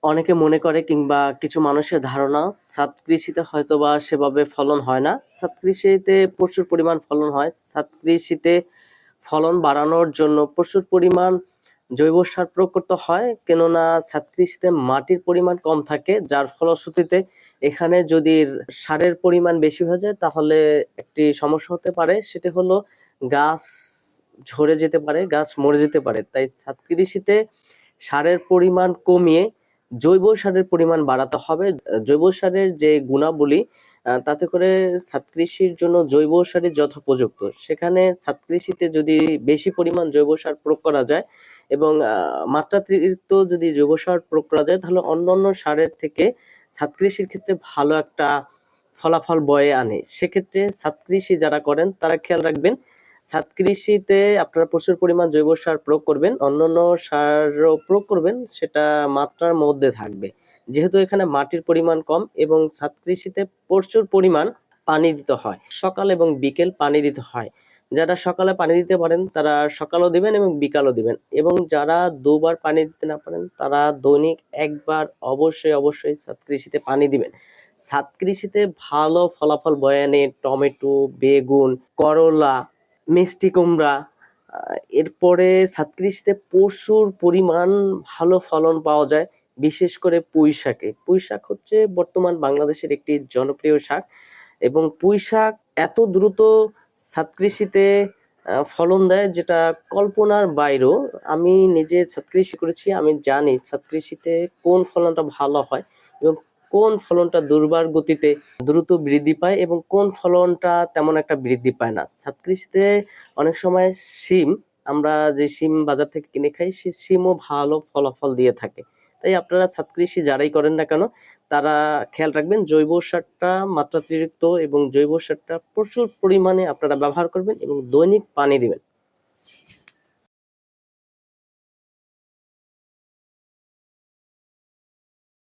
অনেকে মনে করে কিংবা কিছু মানুষের ধারণা ছাদ কৃষিতে হয়তোবা সেভাবে ফলন হয় না। ছাদ কৃষিতে প্রচুর পরিমাণ ফলন হয়। ছাদ কৃষিতে ফলন বাড়ানোর জন্য প্রচুর পরিমাণ জৈব সার প্রয়োগ করতে হয়, কেননা ছাদ কৃষিতে মাটির পরিমাণ কম থাকে, যার ফলশ্রুতিতে এখানে যদি সারের পরিমাণ বেশি হয়ে যায় তাহলে একটি সমস্যা হতে পারে, সেটি হলো গাছ ঝরে যেতে পারে, গাছ মরে যেতে পারে। তাই ছাদ কৃষিতে সারের পরিমাণ কমিয়ে জৈব সারের পরিমাণ বাড়াতে হবে। জৈব সারের যে গুণাবলী তাতে করে ছাদ কৃষির জন্য জৈব সারই যথোপযুক্ত। সেখানে ছাদ কৃষিতে যদি বেশি পরিমাণ জৈব সার প্রয়োগ করা যায় এবং মাত্রাতিরিক্ত যদি জৈব সার প্রয়োগ করা যায় তাহলে অন্যান্য সারের থেকে ছাদ কৃষির ক্ষেত্রে ভালো একটা ফলাফল বয়ে আনে। সেক্ষেত্রে ছাদ কৃষি যারা করেন তারা খেয়াল রাখবেন, ছাদ কৃষিতে আপনারা প্রচুর পরিমাণ জৈব সার প্রয়োগ করবেন, অন্যান্য সারও প্রয়োগ করবেন, সেটা মাত্রার মধ্যে থাকবে। যেহেতু এখানে মাটির পরিমাণ কম এবং ছাদ কৃষিতে প্রচুর পরিমাণ পানি দিতে হয়, সকাল এবং বিকেল পানি দিতে হয়। যারা সকালে পানি দিতে পারেন তারা সকালও দিবেন এবং বিকালও দিবেন, এবং যারা দুবার পানি দিতে না পারেন তারা দৈনিক একবার অবশ্যই অবশ্যই ছাদ কৃষিতে পানি দিবেন। ছাদ কৃষিতে ভালো ফলাফল বয়ে আনে টমেটো, বেগুন, করলা, মিষ্টি কুমড়া। এরপরে ছাদ কৃষিতে প্রচুর পরিমাণ ভালো ফলন পাওয়া যায়, বিশেষ করে পুঁই শাকে। পুঁই শাক হচ্ছে বর্তমান বাংলাদেশের একটি জনপ্রিয় শাক, এবং পুঁই শাক এত দ্রুত ছাদ কৃষিতে ফলন দেয় যেটা কল্পনার বাইরেও। আমি নিজে ছাদ কৃষি করেছি, আমি জানি ছাদ কৃষিতে কোন ফলনটা ভালো হয় এবং কোন ফলনটা দুর্বার গতিতে দ্রুত বৃদ্ধি পায় এবং কোন ফলনটা তেমন একটা বৃদ্ধি পায় না। ছাদ কৃষিতে অনেক সময় শিম, আমরা যে শিম বাজার থেকে কিনে খাই, সে শিমও ভালো ফলাফল দিয়ে থাকে। তাই আপনারা ছাদ কৃষি যারাই করেন না কেন তারা খেয়াল রাখবেন জৈব সারটা মাত্রাতিরিক্ত এবং জৈব সারটা প্রচুর পরিমাণে আপনারা ব্যবহার করবেন এবং দৈনিক পানি দিবেন।